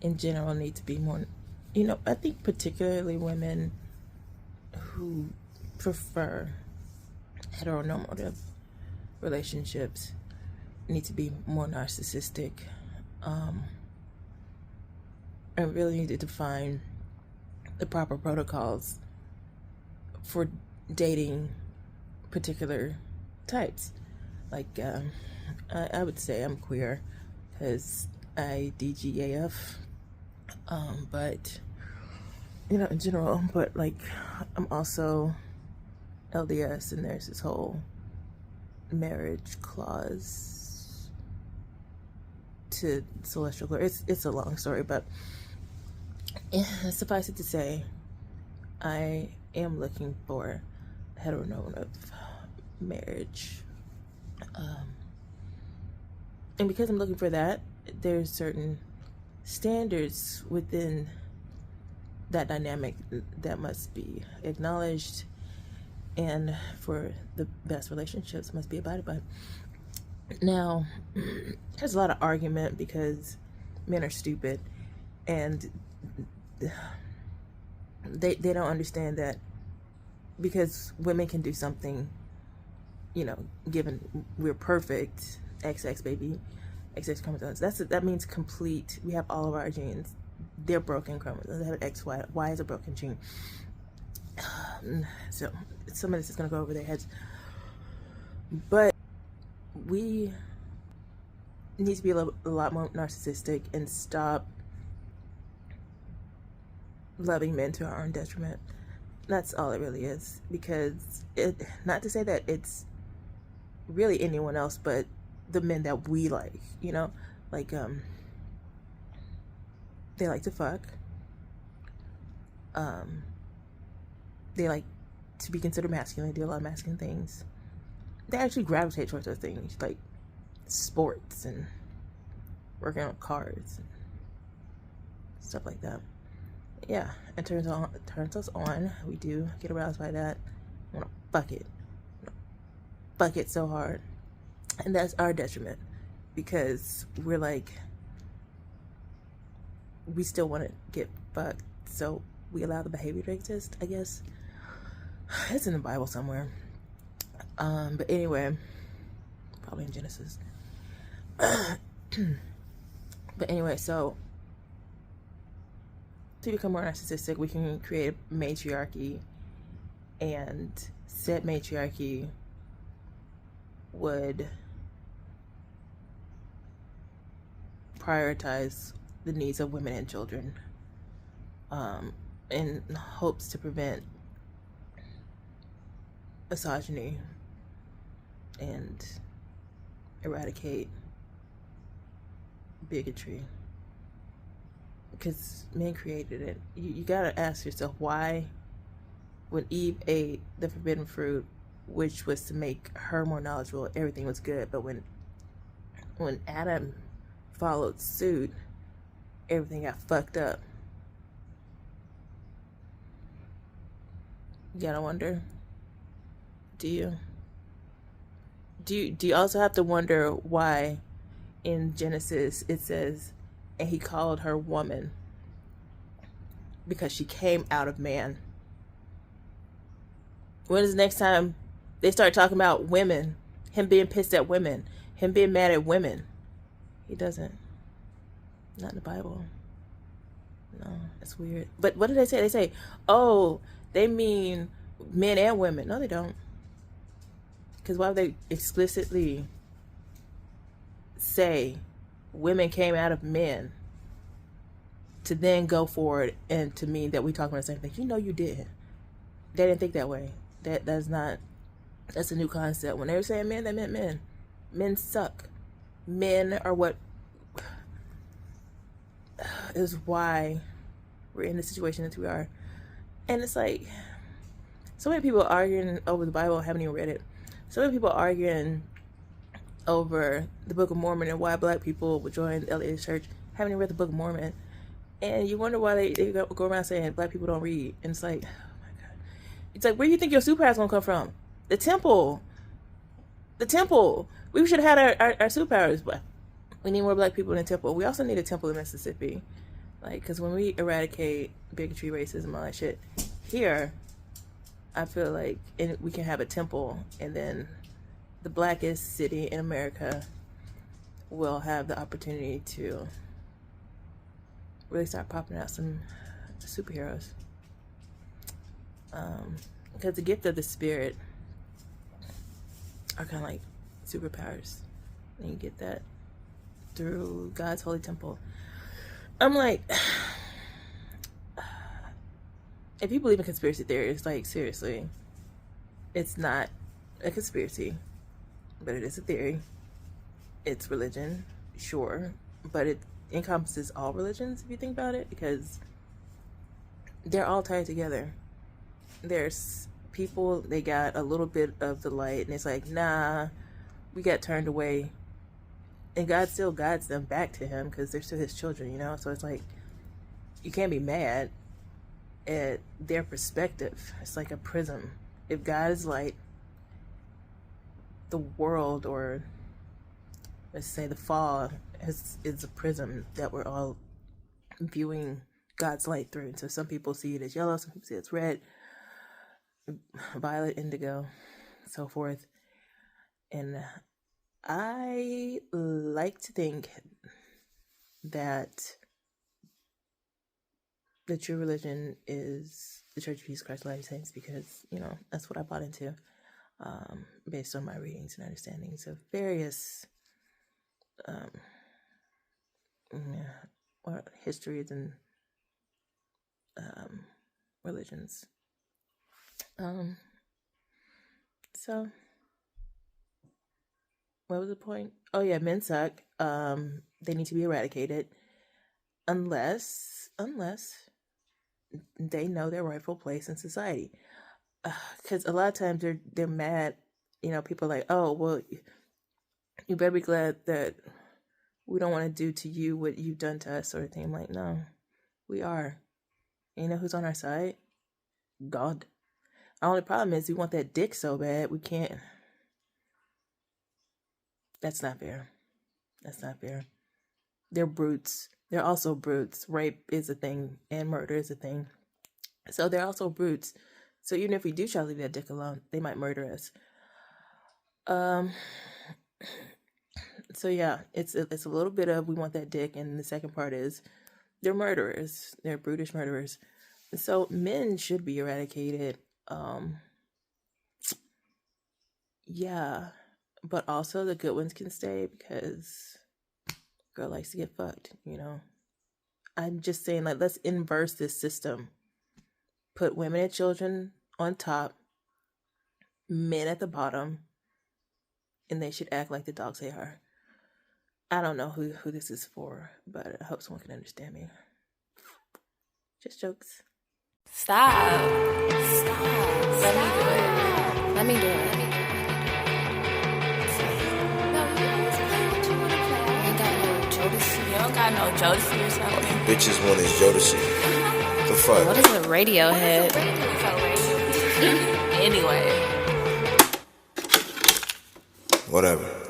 in general need to be more, I think particularly women who prefer heteronormative relationships need to be more narcissistic, and really need to define the proper protocols for dating particular types. Like, I would say I'm queer because I DGAF, but in general, but like I'm also LDS, and there's this whole marriage clause to celestial glory. It's a long story, but suffice it to say, I am looking for heteronormative marriage, and because I'm looking for that, there's certain standards within that dynamic that must be acknowledged, and for the best relationships must be abided by. Now, there's a lot of argument because men are stupid, and they don't understand that because women can do something, given we're perfect, XX baby, XX chromosomes, that means complete. We have all of our genes. They're broken chromosomes. They have an X, Y. Y is a broken gene. So some of this is going to go over their heads. But we need to be a lot more narcissistic and stop loving men to our own detriment. That's all it really is. Because not to say that it's really anyone else, but the men that we like, like they like to fuck. They like to be considered masculine. They do a lot of masculine things. They actually gravitate towards those things, like sports and working on cars and stuff like that. Yeah, it turns us on. We do get aroused by that. I want to fuck it so hard, and that's our detriment because we're like, we still want to get fucked, so we allow the behavior to exist, I guess. It's in the Bible somewhere. But anyway, probably in Genesis. But anyway, so to become more narcissistic, we can create a matriarchy, and said matriarchy would prioritize the needs of women and children, in hopes to prevent misogyny and eradicate bigotry, because men created it. You gotta ask yourself why, when Eve ate the forbidden fruit, which was to make her more knowledgeable, everything was good, but when Adam followed suit, everything got fucked up. You gotta wonder, do you also have to wonder why in Genesis it says, and he called her woman because she came out of man? When is the next time they start talking about women, him being pissed at women, him being mad at women? He doesn't. Not in the Bible. No, that's weird. But what did they say? They say, oh, they mean men and women. No, they don't. Because why would they explicitly say women came out of men to then go forward and to mean that we talking about the same thing? You did. They didn't think that way. That's a new concept. When they were saying men, they meant men. Men suck. Men are what is why we're in the situation that we are. And it's like, so many people arguing over the Bible, haven't even read it. So many people arguing over the Book of Mormon and why black people would join the LDS Church, haven't even read the Book of Mormon. And you wonder why they go around saying black people don't read. And it's like, oh my God. It's like, where do you think your superpower's gonna come from? The temple. We should have had our superpowers, but We need more black people in the temple. We also need a temple in Mississippi. Like, because when we eradicate bigotry, racism, all that shit, here, I feel like we can have a temple, and then the blackest city in America will have the opportunity to really start popping out some superheroes. Because the gift of the spirit are kind of like superpowers, and you get that through God's holy temple. I'm like, if you believe in conspiracy theories, like, seriously, it's not a conspiracy, but it is a theory. It's religion, sure, but it encompasses all religions if you think about it, because they're all tied together. There's people, they got a little bit of the light, and it's like, nah, we got turned away, and God still guides them back to him because they're still his children, you know? So it's like, you can't be mad at their perspective. It's like a prism. If God is light, the world, or let's say the fall, is a prism that we're all viewing God's light through. So some people see it as yellow, some people see it's red, violet, indigo, so forth. And I like to think that the true religion is the Church of Jesus Christ of Latter-day Saints, because, you know, that's what I bought into, based on my readings and understandings of various histories and religions. So what was the point? Oh yeah, men suck. They need to be eradicated unless they know their rightful place in society. Because a lot of times they're mad. You know, people are like, oh, well, you better be glad that we don't want to do to you what you've done to us, sort of thing. I'm like, no, we are. And you know who's on our side? God. Our only problem is we want that dick so bad we can't. That's not fair. That's not fair. They're brutes. They're also brutes. Rape is a thing, and murder is a thing. So they're also brutes. So even if we do try to leave that dick alone, they might murder us. So yeah, it's a little bit of we want that dick, and the second part is they're murderers. They're brutish murderers. So men should be eradicated. Yeah, but also the good ones can stay, because girl likes to get fucked, you know. I'm just saying, like, let's inverse this system. Put women and children on top, men at the bottom, and they should act like the dogs they are. I don't know who this is for, but I hope someone can understand me. Just jokes. Stop. Let me do it. No, you always play what you want to play. I ain't got no Jodeci. You don't got no Jodeci or something? All these bitches want is Jodeci. The fuck? What is a Radiohead? Anyway. Whatever.